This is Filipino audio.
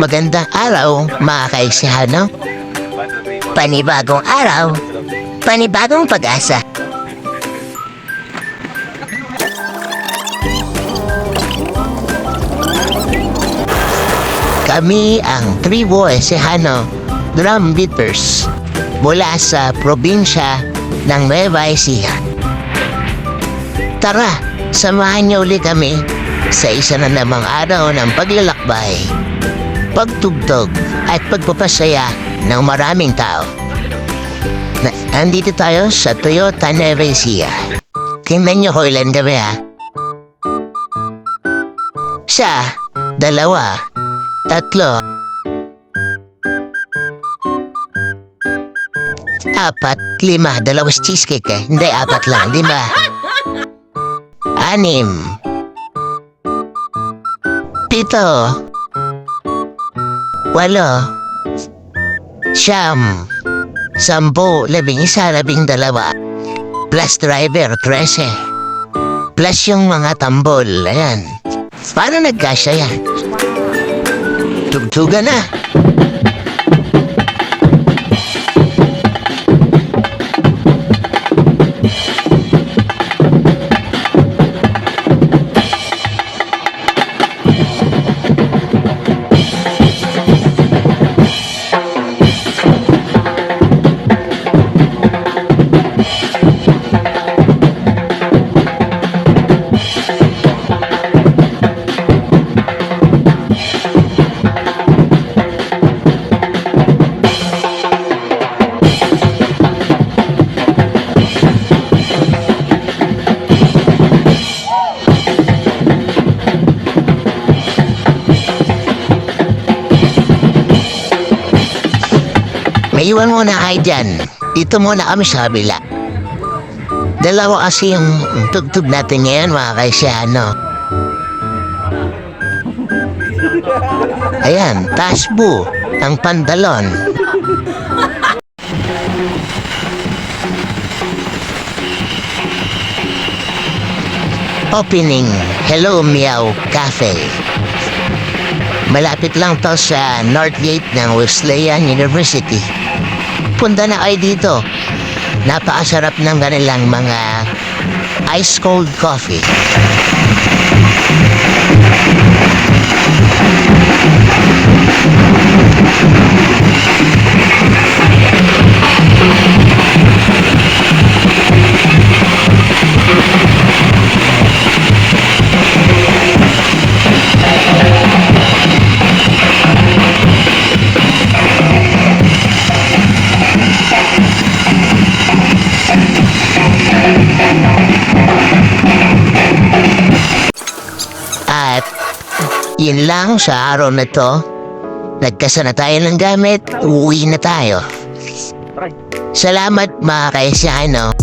Magandang araw, mga kaisihano. Panibagong araw, panibagong pag-asa. Kami ang Tribo Ecijano Drum Beaters mula sa probinsya ng Nueva Ecija. Tara, samahan niyo uli kami sa isa na namang araw ng paglalakbay, pagtugtog at pagpapasaya ng maraming tao. Andito tayo sa Toyota Nueva Ecija. Tingnan niyo ko ilan kami ha. 1, 2, 3, 4, 5, 2 cheesecake eh. Hindi, 4 lang, 5, 6, 7, 8, 9, 10, 11, 12, plus driver, 13, plus yung mga tambol, ayan. Paano nagkasya yan? Tugtugan na! May iwan muna kayo dyan. Dito muna kami sa kabila. Dalawa kasi yung tugtog natin ngayon, mga kaisiyano. Ayan, tasbo ng pantalon. Opening Hello Meow Cafe. Malapit lang to sa North Gate ng Wesleyan University. Punta na kayo dito. Napakasarap ng kanilang mga ice cold coffee. At yun lang sa araw na to. Nagkasa na tayo ng gamit, uwi na tayo. Salamat mga kaisiyano.